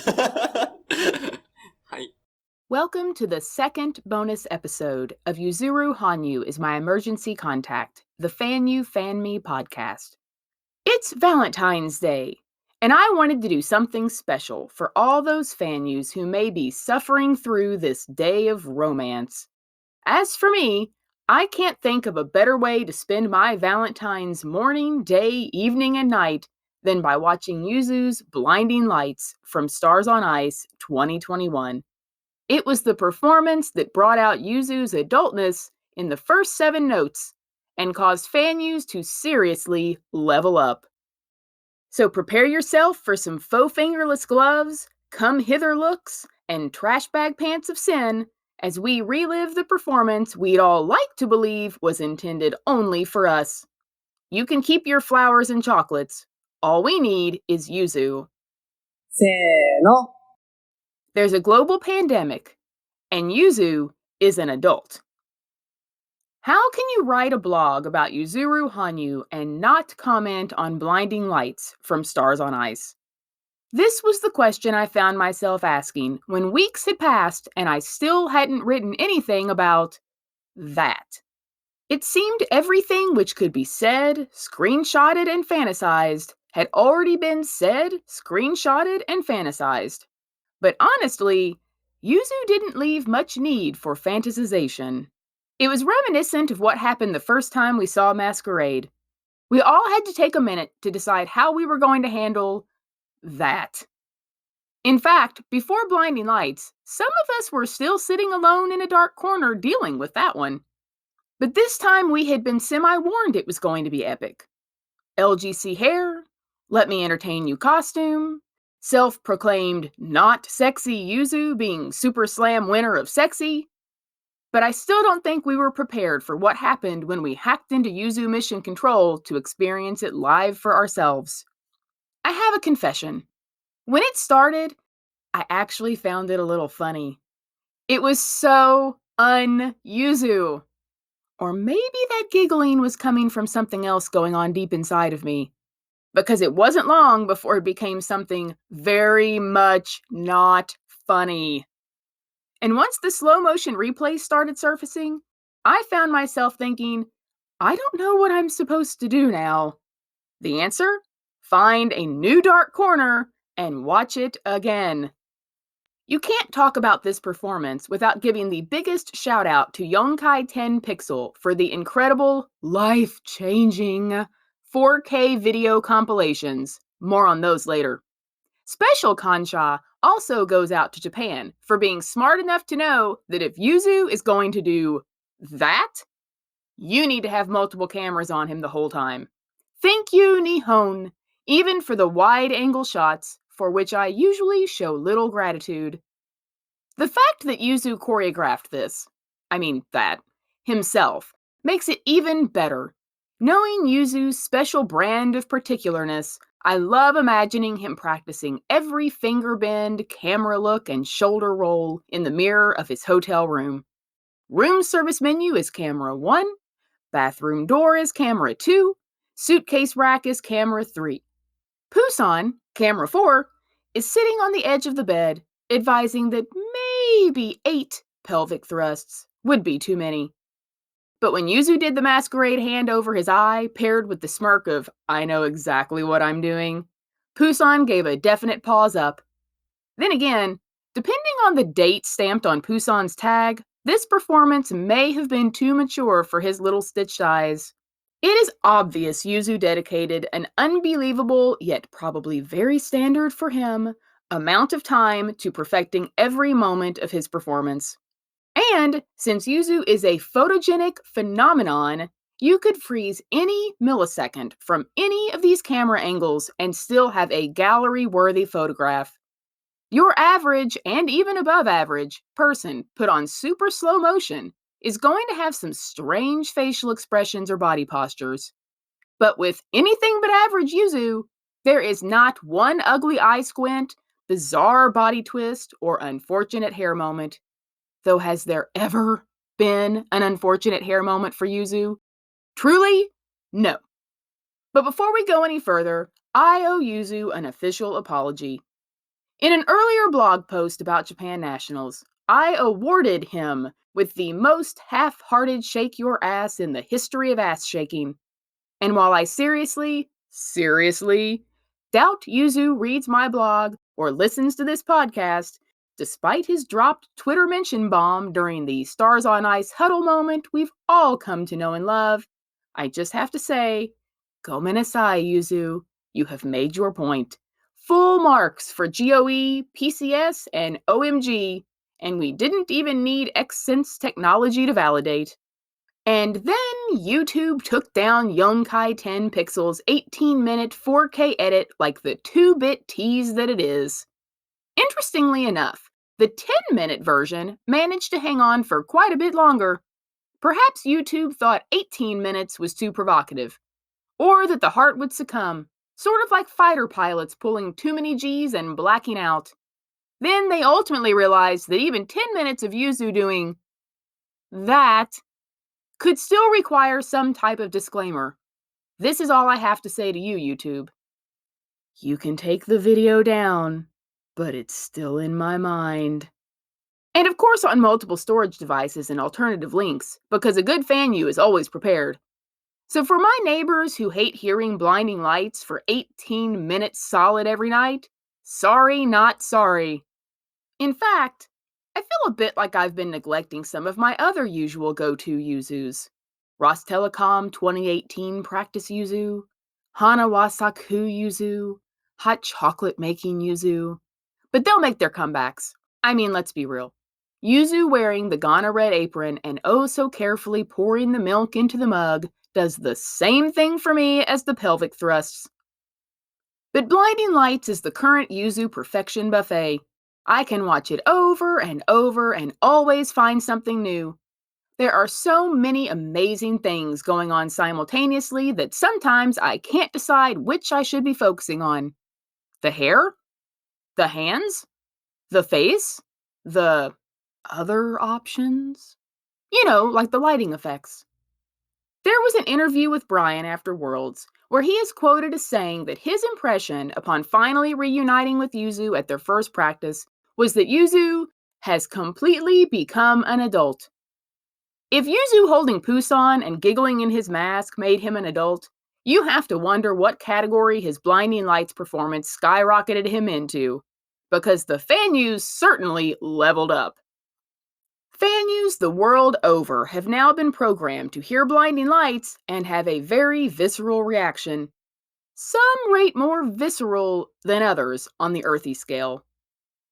はい。Welcome to the second bonus episode of Yuzuru Hanyu is my emergency contact, the FanyuFanme podcast. It's Valentine's Day, and I wanted to do something special for all those Fanyus who may be suffering through this day of romance. As for me, I can't think of a better way to spend my Valentine's morning, day, evening, and night than by watching Yuzu's Blinding Lights from Stars on Ice 2021. It was the performance that brought out Yuzu's adultness in the first 7 notes and caused Fanyus to seriously level up. So prepare yourself for some faux-fingerless gloves, come-hither looks, and trash bag pants of sin as we relive the performance we'd all like to believe was intended only for us. You can keep your flowers and chocolates. All we need is Yuzu. せーの。 There's a global pandemic, and Yuzu is an adult. How can you write a blog about Yuzuru Hanyu and not comment on Blinding Lights from Stars on Ice? This was the question I found myself asking when weeks had passed and I still hadn't written anything about that. It seemed everything which could be said, screenshotted, and fantasized had already been said, screenshotted, and fantasized. But honestly, Yuzu didn't leave much need for fantasization. It was reminiscent of what happened the first time we saw Masquerade. We all had to take a minute to decide how we were going to handle that. In fact, before Blinding Lights, some of us were still sitting alone in a dark corner dealing with that one. But this time we had been semi-warned it was going to be epic. LGC hair, let me entertain you costume, self-proclaimed not sexy Yuzu being Super Slam winner of sexy. But I still don't think we were prepared for what happened when we hacked into Yuzu Mission Control to experience it live for ourselves. I have a confession. When it started, I actually found it a little funny. It was so un-Yuzu. Or maybe that giggling was coming from something else going on deep inside of me. Because it wasn't long before it became something very much not funny. And once the slow motion replays started surfacing, I found myself thinking, I don't know what I'm supposed to do now. The answer? Find a new dark corner and watch it again. You can't talk about this performance without giving the biggest shout out to Yonkai 10 Pixel for the incredible, life-changing 4K video compilations. More on those later. Special kansha also goes out to Japan for being smart enough to know that if Yuzu is going to do that, you need to have multiple cameras on him the whole time. Thank you, Nihon, even for the wide-angle shots, for which I usually show little gratitude. The fact that Yuzu choreographed this, himself, makes it even better. Knowing Yuzu's special brand of particularness, I love imagining him practicing every finger bend, camera look, and shoulder roll in the mirror of his hotel room. Room service menu is camera 1, bathroom door is camera 2, suitcase rack is camera 3. Pooh-san, camera 4, is sitting on the edge of the bed, advising that maybe 8 pelvic thrusts would be too many. But when Yuzu did the masquerade hand over his eye, paired with the smirk of, I know exactly what I'm doing, Pooh-san gave a definite pause up. Then again, depending on the date stamped on Pooh-san's tag, this performance may have been too mature for his little stitched eyes. It is obvious Yuzu dedicated an unbelievable, yet probably very standard for him, amount of time to perfecting every moment of his performance. And since Yuzu is a photogenic phenomenon, you could freeze any millisecond from any of these camera angles and still have a gallery-worthy photograph. Your average, and even above average, person put on super slow motion is going to have some strange facial expressions or body postures. But with anything but average Yuzu, there is not one ugly eye squint, bizarre body twist, or unfortunate hair moment. Though has there ever been an unfortunate hair moment for Yuzu? Truly, no. But before we go any further, I owe Yuzu an official apology. In an earlier blog post about Japan nationals, I awarded him with the most half-hearted shake your ass in the history of ass shaking. And while I seriously doubt Yuzu reads my blog or listens to this podcast, despite his dropped Twitter mention bomb during the Stars on Ice huddle moment we've all come to know and love, I just have to say, Gomenasai, Yuzu, you have made your point. Full marks for GOE, PCS, and OMG, and we didn't even need XSense technology to validate. And then YouTube took down Yonkai 10 Pixel's 18-minute 4K edit like the 2-bit tease that it is. Interestingly enough, the 10-minute version managed to hang on for quite a bit longer. Perhaps YouTube thought 18 minutes was too provocative, or that the heart would succumb, sort of like fighter pilots pulling too many G's and blacking out. Then they ultimately realized that even 10 minutes of Yuzu doing that could still require some type of disclaimer. This is all I have to say to you, YouTube. You can take the video down, but it's still in my mind. And of course on multiple storage devices and alternative links, because a good Fanyu is always prepared. So for my neighbors who hate hearing blinding lights for 18 minutes solid every night, sorry, not sorry. In fact, I feel a bit like I've been neglecting some of my other usual go-to Yuzus. Rostelecom 2018 Practice Yuzu, Hanawasaku Yuzu, Hot Chocolate Making Yuzu. But they'll make their comebacks. I mean, let's be real. Yuzu wearing the Ghana red apron and oh so carefully pouring the milk into the mug does the same thing for me as the pelvic thrusts. But Blinding Lights is the current Yuzu perfection buffet. I can watch it over and over and always find something new. There are so many amazing things going on simultaneously that sometimes I can't decide which I should be focusing on. The hair? The hands? The face? The other options? You know, like the lighting effects. There was an interview with Brian after Worlds where he is quoted as saying that his impression upon finally reuniting with Yuzu at their first practice was that Yuzu has completely become an adult. If Yuzu holding Pooh-san and giggling in his mask made him an adult, you have to wonder what category his Blinding Lights performance skyrocketed him into, because the Fanyus certainly leveled up. Fanyus the world over have now been programmed to hear Blinding Lights and have a very visceral reaction. Some rate more visceral than others on the earthy scale.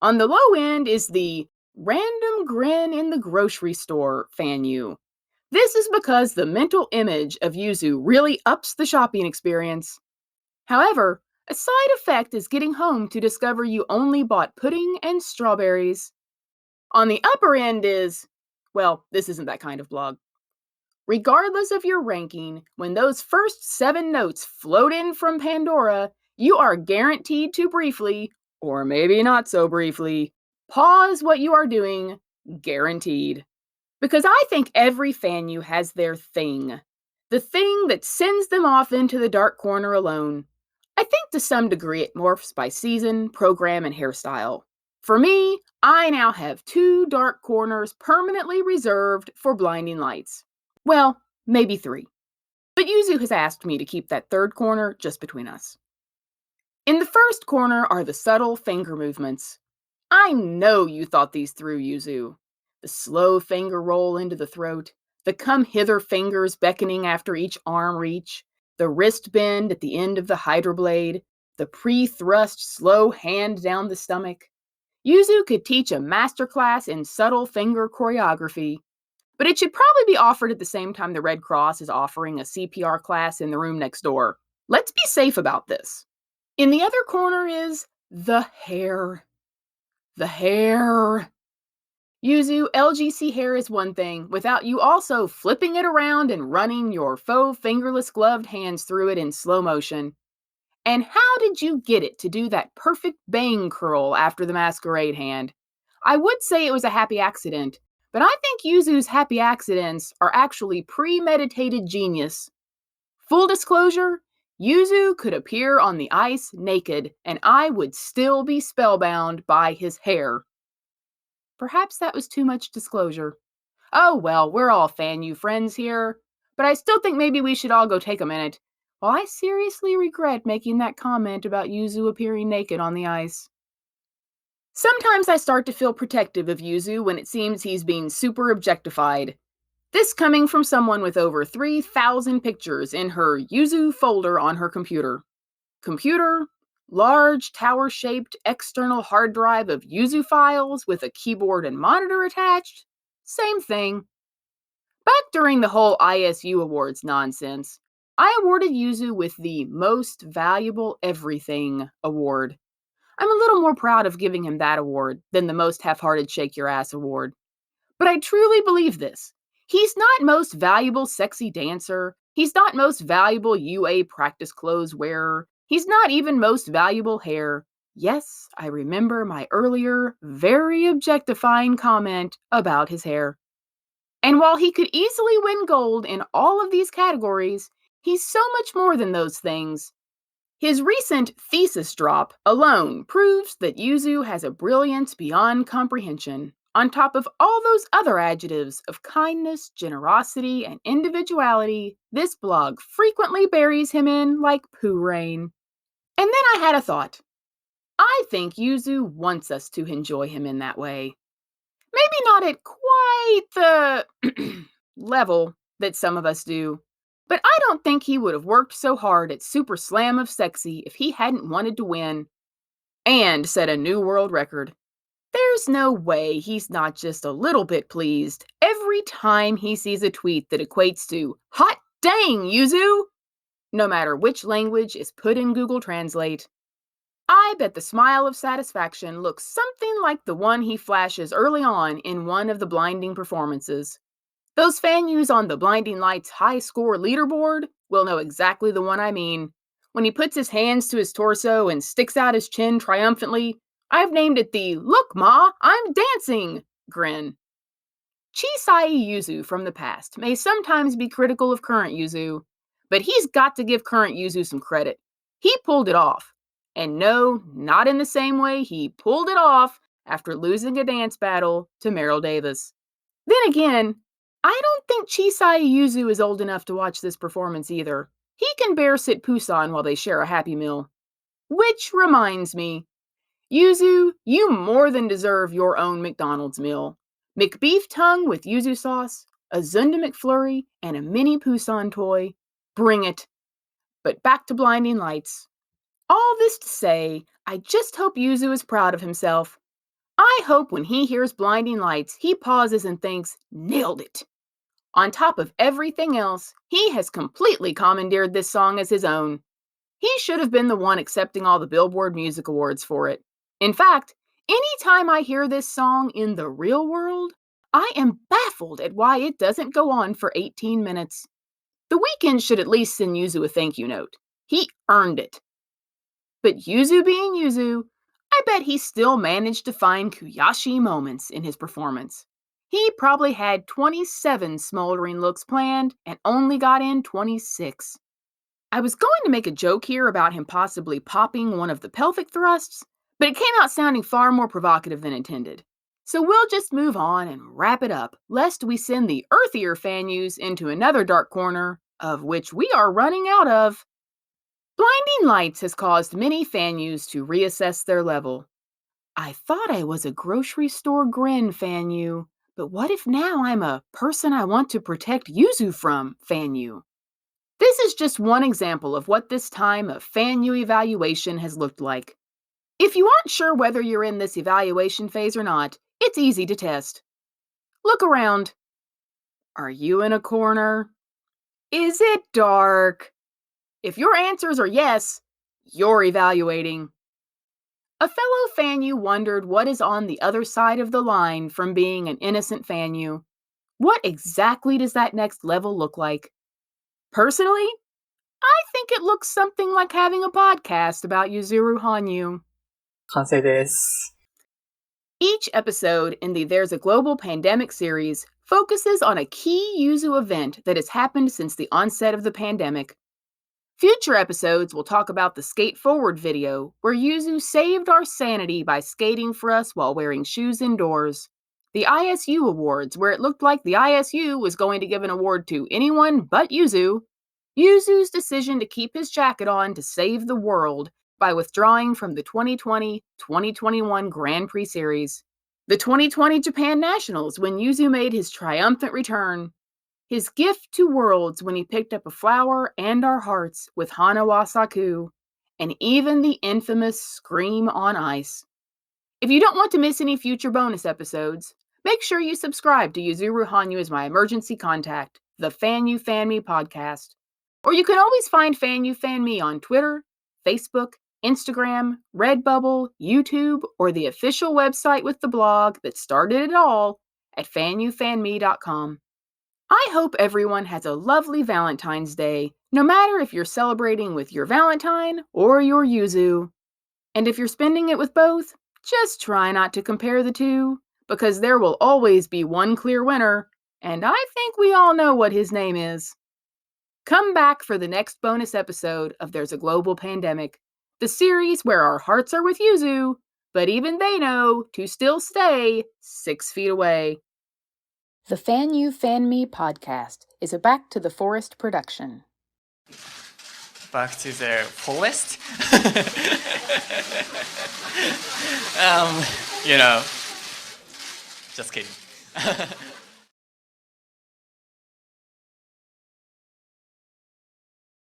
On the low end is the random grin in the grocery store Fanyu. This is because the mental image of Yuzu really ups the shopping experience. However, a side effect is getting home to discover you only bought pudding and strawberries. On the upper end is, well, this isn't that kind of blog. Regardless of your ranking, when those first 7 notes float in from Pandora, you are guaranteed to briefly, or maybe not so briefly, pause what you are doing, guaranteed. Because I think every Fanyu has their thing. The thing that sends them off into the dark corner alone. I think to some degree it morphs by season, program, and hairstyle. For me, I now have 2 dark corners permanently reserved for Blinding Lights. Well, maybe 3. But Yuzu has asked me to keep that 3rd corner just between us. In the first corner are the subtle finger movements. I know you thought these through, Yuzu. The slow finger roll into the throat, the come-hither fingers beckoning after each arm reach, the wrist bend at the end of the hydro blade, the pre-thrust slow hand down the stomach. Yuzu could teach a masterclass in subtle finger choreography, but it should probably be offered at the same time the Red Cross is offering a CPR class in the room next door. Let's be safe about this. In the other corner is the hair. The hair. Yuzu, LGC hair is one thing, without you also flipping it around and running your faux fingerless gloved hands through it in slow motion. And how did you get it to do that perfect bang curl after the masquerade hand? I would say it was a happy accident, but I think Yuzu's happy accidents are actually premeditated genius. Full disclosure, Yuzu could appear on the ice naked, and I would still be spellbound by his hair. Perhaps that was too much disclosure. Oh well, we're all Fanyu friends here, but I still think maybe we should all go take a minute. While I seriously regret making that comment about Yuzu appearing naked on the ice. Sometimes I start to feel protective of Yuzu when it seems he's being super objectified. This coming from someone with over 3,000 pictures in her Yuzu folder on her computer. Computer, large tower-shaped external hard drive of Yuzu files with a keyboard and monitor attached. Same thing. Back during the whole ISU Awards nonsense, I awarded Yuzu with the Most Valuable Everything award. I'm a little more proud of giving him that award than the Most Half-Hearted Shake Your Ass award. But I truly believe this. He's not Most Valuable Sexy Dancer. He's not Most Valuable UA Practice Clothes Wearer. He's not even Most Valuable Hair. Yes, I remember my earlier, very objectifying comment about his hair. And while he could easily win gold in all of these categories, he's so much more than those things. His recent thesis drop alone proves that Yuzu has a brilliance beyond comprehension, on top of all those other adjectives of kindness, generosity, and individuality this blog frequently buries him in like poo rain. And then I had a thought. I think Yuzu wants us to enjoy him in that way. Maybe not at quite the level that some of us do, but I don't think he would have worked so hard at Super Slam of Sexy if he hadn't wanted to win and set a new world record. There's no way he's not just a little bit pleased every time he sees a tweet that equates to "Hot dang, Yuzu!" no matter which language is put in Google Translate. I bet the smile of satisfaction looks something like the one he flashes early on in one of the blinding performances. Those Fanyus on the Blinding Lights high score leaderboard will know exactly the one I mean. When he puts his hands to his torso and sticks out his chin triumphantly, I've named it the "Look, Ma, I'm dancing" grin. Chisai Yuzu from the past may sometimes be critical of current Yuzu, but he's got to give current Yuzu some credit. He pulled it off. And no, not in the same way he pulled it off after losing a dance battle to Meryl Davis. Then again, I don't think Chisai Yuzu is old enough to watch this performance either. He can bear sit Pooh-san while they share a Happy Meal. Which reminds me, Yuzu, you more than deserve your own McDonald's meal. McBeef tongue with Yuzu sauce, a Zunda McFlurry, and a mini Pooh-san toy. Bring it. But back to Blinding Lights. All this to say, I just hope Yuzu is proud of himself. I hope when he hears Blinding Lights, he pauses and thinks, nailed it. On top of everything else, he has completely commandeered this song as his own. He should have been the one accepting all the Billboard Music Awards for it. In fact, anytime I hear this song in the real world, I am baffled at why it doesn't go on for 18 minutes. The Weeknd should at least send Yuzu a thank you note. He earned it. But Yuzu being Yuzu, I bet he still managed to find Kuyashi moments in his performance. He probably had 27 smoldering looks planned and only got in 26. I was going to make a joke here about him possibly popping one of the pelvic thrusts, but it came out sounding far more provocative than intended. So we'll just move on and wrap it up, lest we send the earthier Fanyus into another dark corner, of which we are running out of. Blinding Lights has caused many Fanyus to reassess their level. I thought I was a grocery store grin Fanyu, but what if now I'm a person I want to protect Yuzu from Fanyu? This is just one example of what this time of Fanyu evaluation has looked like. If you aren't sure whether you're in this evaluation phase or not, it's easy to test. Look around. Are you in a corner? Is it dark? If your answers are yes, you're evaluating. A fellow Fanyu wondered what is on the other side of the line from being an innocent Fanyu. What exactly does that next level look like? Personally, I think it looks something like having a podcast about Yuzuru Hanyu. 完成です。 Each episode in the There's a Global Pandemic series focuses on a key Yuzu event that has happened since the onset of the pandemic. Future episodes will talk about the Skate Forward video, where Yuzu saved our sanity by skating for us while wearing shoes indoors. The ISU Awards, where it looked like the ISU was going to give an award to anyone but Yuzu. Yuzu's decision to keep his jacket on to save the world by withdrawing from the 2020-2021 Grand Prix Series. The 2020 Japan Nationals, when Yuzu made his triumphant return. His gift to worlds when he picked up a flower and our hearts with Hana wa Saku, and even the infamous Scream on Ice. If you don't want to miss any future bonus episodes, make sure you subscribe to Yuzuru Hanyu as my emergency contact, the FanyuFanme podcast. Or you can always find FanyuFanme on Twitter, Facebook, Instagram, Redbubble, YouTube, or the official website with the blog that started it all at FanyuFanme.com. I hope everyone has a lovely Valentine's Day, no matter if you're celebrating with your Valentine or your Yuzu. And if you're spending it with both, just try not to compare the two, because there will always be one clear winner, and I think we all know what his name is. Come back for the next bonus episode of There's a Global Pandemic, the series where our hearts are with Yuzu, but even they know to still stay 6 feet away. The FanyuFanme podcast is a Back to the Forest production. Back to the forest? Just kidding.